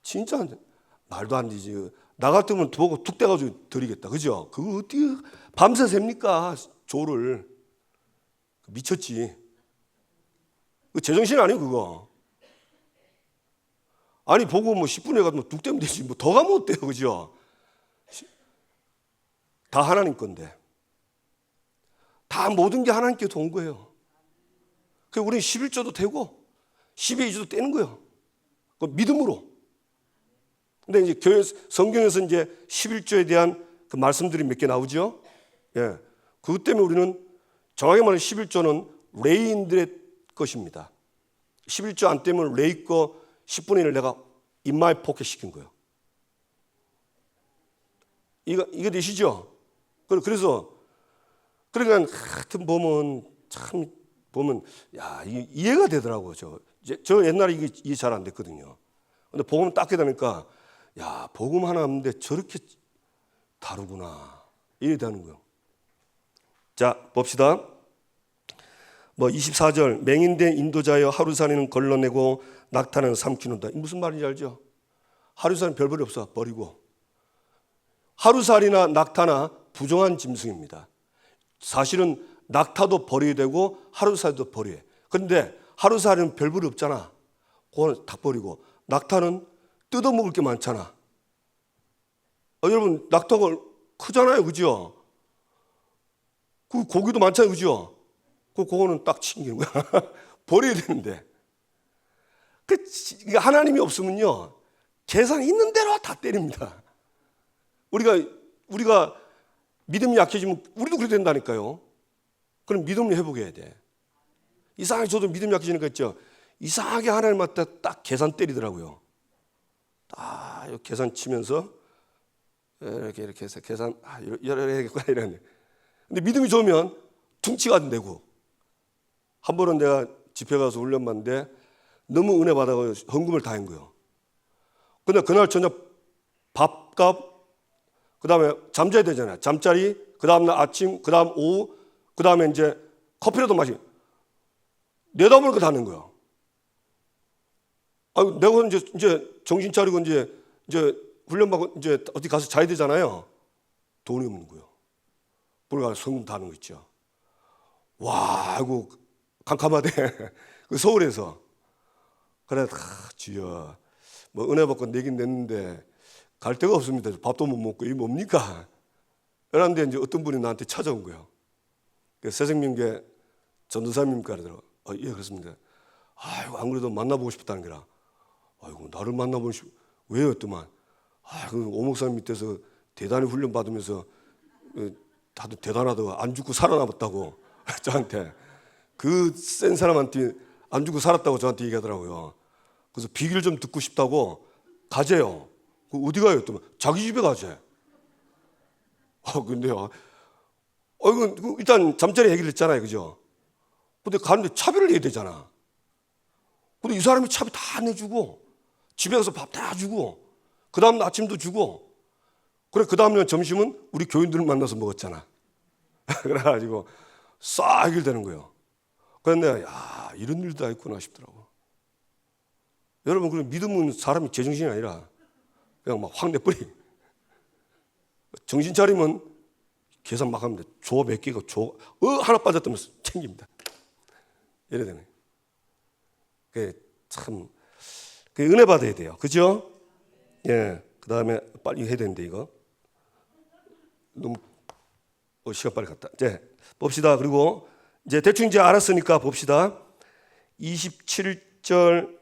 진짜 말도 안 되지. 나 같으면 보고 툭 떼가지고 드리겠다. 그죠? 그거 어떻게 밤새 셉니까? 조를. 미쳤지. 그 제정신 아니에요, 그거. 아니, 보고 뭐 10분에 가도 툭 떼면 되지. 뭐 더 가면 어때요, 그죠? 다 하나님 건데. 다 모든 게 하나님께 온 거예요. 그래서 우리는 11조도 되고 12조도 떼는 거예요. 그 믿음으로. 근데 이제 성경에서 이제 11조에 대한 그 말씀들이 몇 개 나오죠. 예. 그것 때문에 우리는 정확히 말하면 11조는 레위인들의 것입니다. 11조 안 떼면 레위 거 10분의 1을 내가 인마에 포켓시킨 거예요. 이거 되시죠? 그래서 그러니까 하여튼 보면 야, 이해가 되더라고요. 저 옛날에 이게 이해 잘 안 됐거든요. 근데 복음 딱 깨달으니까 야, 복음 하나 없는데 저렇게 다르구나. 이래 되는 거예요. 자, 봅시다. 24절, 맹인된 인도자여 하루살이는 걸러내고 낙타는 삼키는다. 무슨 말인지 알죠? 하루살이는 별볼이 없어. 버리고. 하루살이나 낙타나 부정한 짐승입니다. 사실은 낙타도 버려야 되고 하루살이도 버려야 해. 그런데 하루살이는 별볼이 없잖아. 그거는 다 버리고. 낙타는 뜯어먹을 게 많잖아. 여러분, 낙타가 크잖아요. 그죠? 그 고기도 많잖아요. 그죠? 그거는 딱 챙기는 거야. 버려야 되는데. 하나님이 없으면요, 계산 있는 대로 다 때립니다. 우리가 믿음이 약해지면 우리도 그렇게 된다니까요. 그럼 믿음을 회복해야 돼. 이상하게 저도 믿음이 약해지니까 있죠. 이상하게 하나님한테 딱 계산 때리더라고요. 딱 계산 치면서 이렇게 해서 계산 이러겠구나 이러네. 근데 믿음이 좋으면 퉁치가 안 되고. 한 번은 내가 집회 가서 훈련 받는데 너무 은혜 받아서 헌금을 다 한 거예요. 근데 그날 저녁 밥값, 그 다음에 잠자야 되잖아요. 잠자리, 그 다음날 아침, 그 다음 오후, 그 다음에 이제 커피라도 마시고 내다보니까 다 낸 거야. 내가 이제 정신 차리고 이제 훈련받고 이제 어디 가서 자야 되잖아요. 돈이 없는 거예요. 불가서 성금 다 하는 거 있죠. 와, 아이고, 캄캄하대. 그 서울에서. 그래, 주여, 뭐 은혜 받고 내긴 냈는데 갈 데가 없습니다. 밥도 못 먹고, 이게 뭡니까? 그런데 이제 어떤 분이 나한테 찾아온 거예요. 새생명교회 전도사님입니까? 그러더라고요. 예, 그렇습니다. 아이고, 안 그래도 만나보고 싶었다는 거라. 아이고, 나를 만나보고 싶, 왜요? 했더만. 그 오목사님 밑에서 대단히 훈련 받으면서 다들 대단하다고 안 죽고 살아남았다고 저한테 그 센 사람한테 안 죽고 살았다고 저한테 얘기하더라고요. 그래서 비결 좀 듣고 싶다고 가재요. 어디 가요? 했더만 자기 집에 가재. 근데요. 이거 일단 잠자리 얘기를 했잖아요, 그죠? 근데 가는데 차비를 내야 되잖아. 근데 이 사람이 차비 다 내주고 집에 가서 밥 다 주고 그 다음 아침도 주고 그래 그 다음날 점심은 우리 교인들을 만나서 먹었잖아. 그래가지고 싹 해결되는 거예요. 그런데 내가 야 이런 일도 다 있구나 싶더라고. 여러분 그럼 믿음은 사람이 제정신이 아니라 그냥 막 확 내버리. 정신 차리면 계산 막 합니다. 조 몇 개가 하나 빠졌다면 챙깁니다. 이래 되네. 참 은혜 받아야 돼요. 그죠? 예. 그 다음에 빨리 해야 되는데 이거 너무 시간 빨리 갔다. 이제 봅시다. 그리고 이제 대충 이제 알았으니까 봅시다. 27절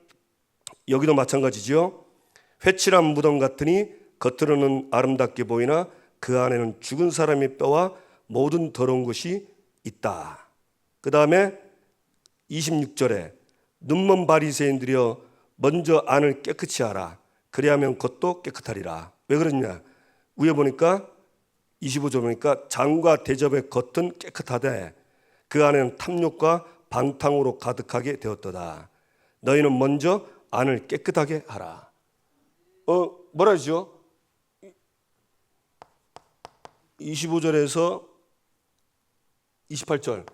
여기도 마찬가지죠. 회칠한 무덤 같으니 겉으로는 아름답게 보이나 그 안에는 죽은 사람의 뼈와 모든 더러운 것이 있다. 그 다음에 26절에 눈먼 바리새인들이여 먼저 안을 깨끗이 하라. 그리하면 겉도 깨끗하리라. 왜 그러냐? 위에 보니까 25절 보니까 장과 대접의 겉은 깨끗하되 그 안에는 탐욕과 방탕으로 가득하게 되었도다. 너희는 먼저 안을 깨끗하게 하라. 뭐라 하죠? 25절에서 28절.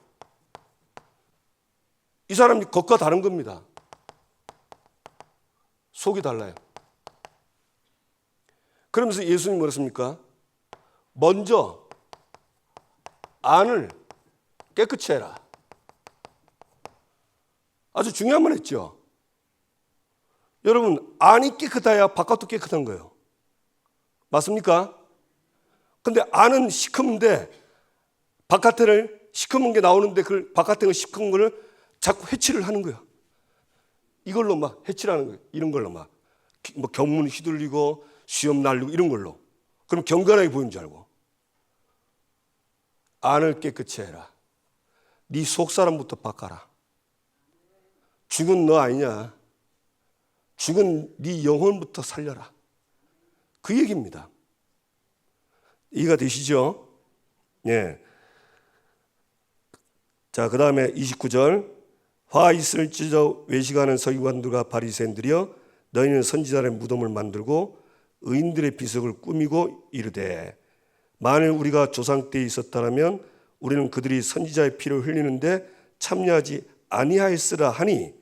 이 사람이 겉과 다른 겁니다. 속이 달라요. 그러면서 예수님이 뭐랬습니까? 먼저 안을 깨끗이 해라. 아주 중요한 말 했죠. 여러분 안이 깨끗해야 바깥도 깨끗한 거예요. 맞습니까? 근데 안은 시커먼데 바깥에는 시커먼 게 나오는데 그 바깥에 시커먼 거를 자꾸 해치를 하는 거예요. 이걸로 막 해치라는 거예요. 이런 걸로 막 뭐 경문 휘둘리고 수염 날리고 이런 걸로. 그럼 경건하게 보이는 줄 알고. 안을 깨끗이 해라. 네 속사람부터 바꿔라. 죽은 너 아니냐. 죽은 네 영혼부터 살려라. 그 얘기입니다. 이해가 되시죠? 예. 자, 그 다음에 29절. 화 있을 찢어 외식하는 서기관들과 바리새인들이여 너희는 선지자의 무덤을 만들고 의인들의 비석을 꾸미고 이르되 만일 우리가 조상 때에 있었다면 우리는 그들이 선지자의 피를 흘리는데 참여하지 아니하였으라 하니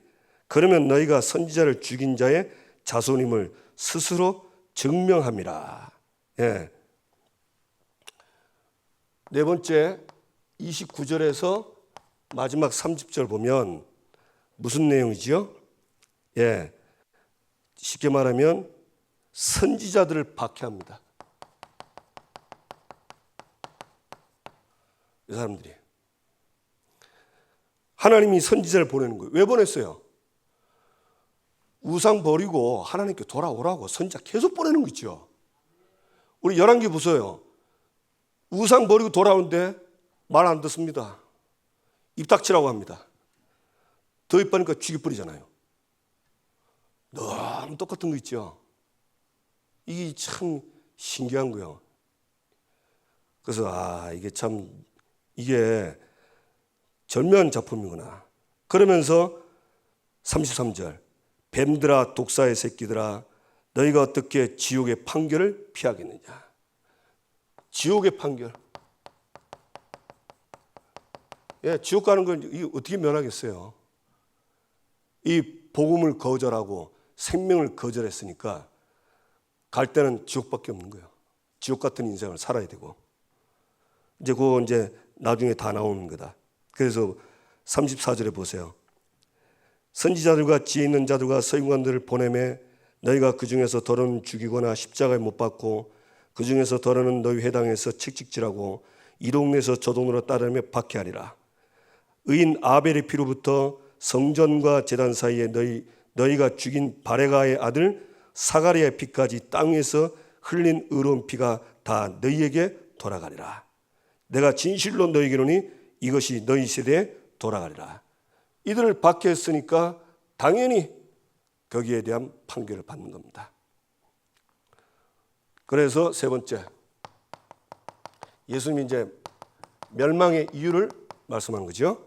그러면 너희가 선지자를 죽인 자의 자손임을 스스로 증명함이라. 예. 네 번째 29절에서 마지막 30절 보면 무슨 내용이지요? 예. 쉽게 말하면 선지자들을 박해합니다. 이 사람들이. 하나님이 선지자를 보내는 거예요. 왜 보냈어요? 우상 버리고 하나님께 돌아오라고 선지자 계속 보내는 거 있죠. 우리 열왕기 보세요. 우상 버리고 돌아오는데 말 안 듣습니다. 입 닥치라고 합니다. 더 입하니까 죽여버리잖아요. 너무 똑같은 거 있죠. 이게 참 신기한 거예요. 그래서 이게 참 이게 절묘한 작품이구나. 그러면서 33절 뱀들아 독사의 새끼들아 너희가 어떻게 지옥의 판결을 피하겠느냐. 지옥의 판결. 예, 지옥 가는 걸 어떻게 면하겠어요. 이 복음을 거절하고 생명을 거절했으니까 갈 때는 지옥밖에 없는 거예요. 지옥 같은 인생을 살아야 되고. 이제 그거 이제 나중에 다 나오는 거다. 그래서 34절에 보세요. 선지자들과 지혜 있는 자들과 서기관들을 보내매 너희가 그 중에서 더러는 죽이거나 십자가에 못 박고 그 중에서 더러는 너희 회당에서 책찍질하고 이 동네에서 저 동네로 따르며 박해하리라. 의인 아벨의 피로부터 성전과 제단 사이에 너희가 죽인 바레가의 아들 사가리아의 피까지 땅 위에서 흘린 의로운 피가 다 너희에게 돌아가리라. 내가 진실로 너희에게 이르노니 이것이 너희 세대에 돌아가리라. 이들을 박해했으니까 당연히 거기에 대한 판결을 받는 겁니다. 그래서 세 번째, 예수님이 이제 멸망의 이유를 말씀하는 거죠.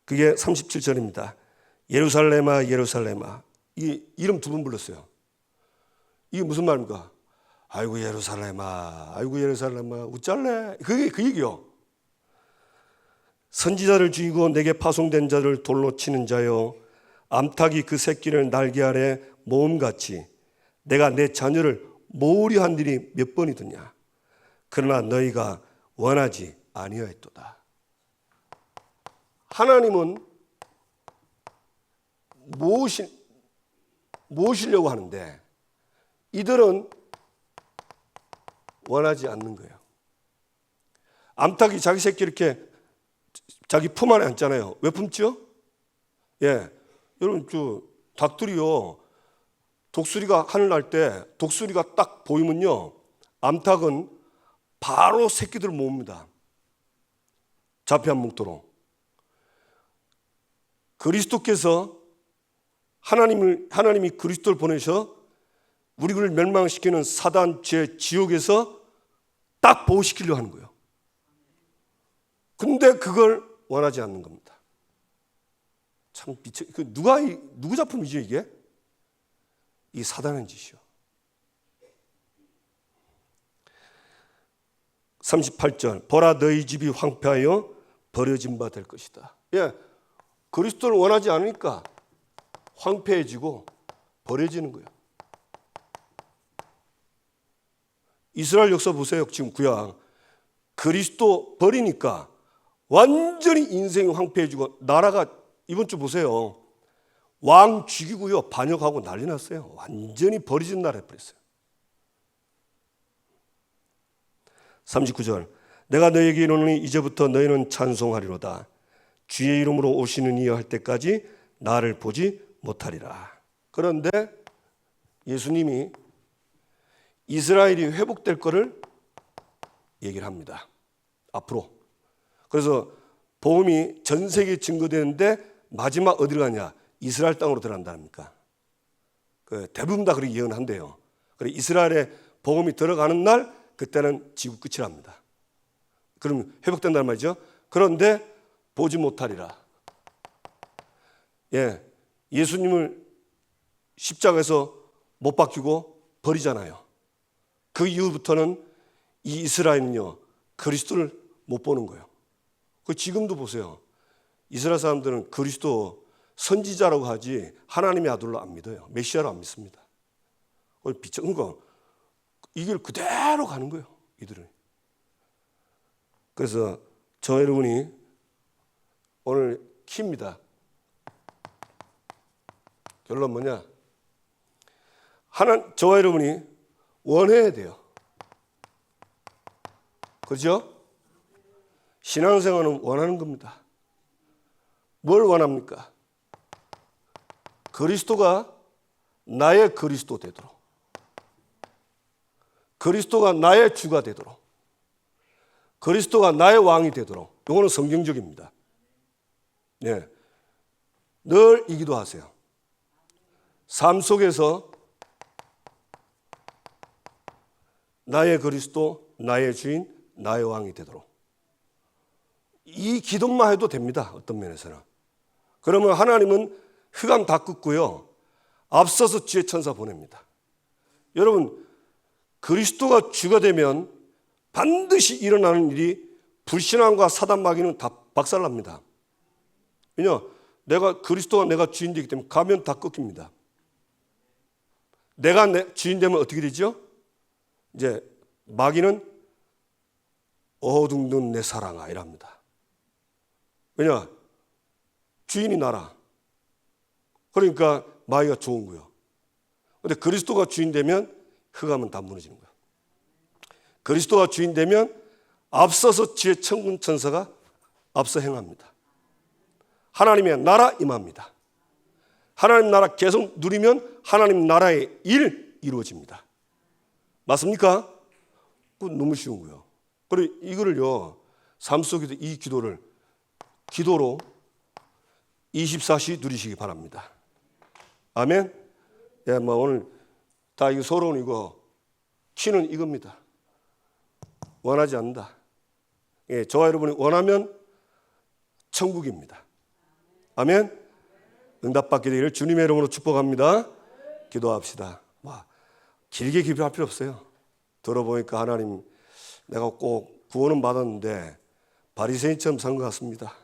그게 37절입니다. 예루살렘아 예루살렘아. 이 이름 두 번 불렀어요. 이게 무슨 말입니까? 아이고 예루살렘아, 아이고 예루살렘아, 우짤래. 그게 그 얘기요. 선지자를 죽이고 내게 파송된 자를 돌로 치는 자여, 암탉이 그 새끼를 날개 아래 모음같이 내가 내 자녀를 모으려 한 일이 몇 번이더냐. 그러나 너희가 원하지 아니하였도다. 하나님은 모으시려고 하는데 이들은 원하지 않는 거예요. 암탉이 자기 새끼 이렇게 자기 품 안에 앉잖아요. 왜 품죠? 예, 여러분 닭들이요, 독수리가 하늘 날 때 독수리가 딱 보이면요, 암탉은 바로 새끼들을 모읍니다. 잡혀 안 먹도록. 그리스도께서 하나님이 그리스도를 보내셔 우리를 멸망시키는 사단 죄 지옥에서 딱 보호시키려고 하는 거예요. 근데 그걸 원하지 않는 겁니다. 참 미쳐. 누구 작품이죠 이게? 이 사단의 짓이요. 38절 보라 너희 집이 황폐하여 버려진 바 될 것이다. 예, 그리스도를 원하지 않으니까 황폐해지고 버려지는 거예요. 이스라엘 역사 보세요. 지금 구약 그리스도 버리니까 완전히 인생이 황폐해지고 나라가 이번 주 보세요. 왕 죽이고요, 반역하고 난리 났어요. 완전히 버려진 나라 해버렸어요. 39절 내가 너에게 이르노니 이제부터 너희는 찬송하리로다. 주의 이름으로 오시는 이여 할 때까지 나를 보지 못하리라. 그런데 예수님이 이스라엘이 회복될 거를 얘기를 합니다. 앞으로. 그래서 복음이 전 세계에 증거되는데 마지막 어디로 가냐? 이스라엘 땅으로 들어간다니까. 대부분 다 그렇게 예언한대요. 그래 이스라엘에 복음이 들어가는 날 그때는 지구 끝이랍니다. 그럼 회복된다는 말이죠. 그런데 보지 못하리라. 예, 예수님을 십자가에서 못 박히고 버리잖아요. 그 이후부터는 이 이스라엘은요 그리스도를 못 보는 거예요. 그 지금도 보세요. 이스라엘 사람들은 그리스도 선지자라고 하지 하나님의 아들로 안 믿어요. 메시아로 안 믿습니다. 비춰는 거 이 길 그대로 가는 거예요. 이들은. 그래서 저 여러분이 오늘 키입니다. 결론 뭐냐? 저와 여러분이 원해야 돼요. 그렇죠? 신앙생활은 원하는 겁니다. 뭘 원합니까? 그리스도가 나의 그리스도 되도록, 그리스도가 나의 주가 되도록, 그리스도가 나의 왕이 되도록. 이거는 성경적입니다. 네. 늘 이 기도하세요. 삶 속에서 나의 그리스도, 나의 주인, 나의 왕이 되도록. 이 기도만 해도 됩니다. 어떤 면에서는. 그러면 하나님은 흑암 다 끄고요. 앞서서 주의 천사 보냅니다. 여러분, 그리스도가 주가 되면 반드시 일어나는 일이 불신앙과 사단 마귀는 다 박살납니다. 왜냐? 그리스도가 내가 주인 되기 때문에 가면 다 꺾입니다. 내가 주인 되면 어떻게 되죠? 이제 마귀는 어둥둥 내 사랑아 이랍니다. 왜냐? 주인이 나라. 그러니까 마귀가 좋은 거예요. 그런데 그리스도가 주인 되면 흑암은 다 무너지는 거예요. 그리스도가 주인 되면 앞서서 주의 천군 천사가 앞서 행합니다. 하나님의 나라 임합니다. 하나님 나라 계속 누리면 하나님 나라의 일 이루어집니다. 맞습니까? 그건 너무 쉬운 거예요. 그리고 이거를요, 삶 속에서 이 기도를 기도로 24시 누리시기 바랍니다. 아멘. 예, 오늘 다 이거 서러운 이거 키는 이겁니다. 원하지 않는다. 예, 저와 여러분이 원하면 천국입니다. 아멘. 응답받게 되기를 주님의 이름으로 축복합니다. 기도합시다. 길게 기도할 필요 없어요. 들어보니까 하나님, 내가 꼭 구원은 받았는데 바리새인처럼 산 것 같습니다.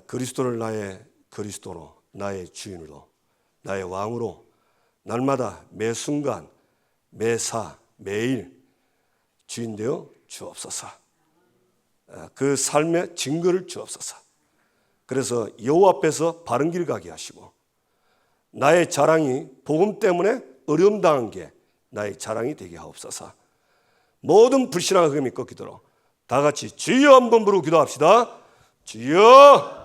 그리스도를 나의 그리스도로, 나의 주인으로, 나의 왕으로 날마다 매 순간, 매사, 매일 주인 되어 주옵소서. 그 삶의 증거를 주옵소서. 그래서 여호와 앞에서 바른 길 가게 하시고, 나의 자랑이 복음 때문에 어려움 당한 게 나의 자랑이 되게 하옵소서. 모든 불신앙의 흑암이 꺾이도록 다 같이 주여 한번 부르고 기도합시다. 주여.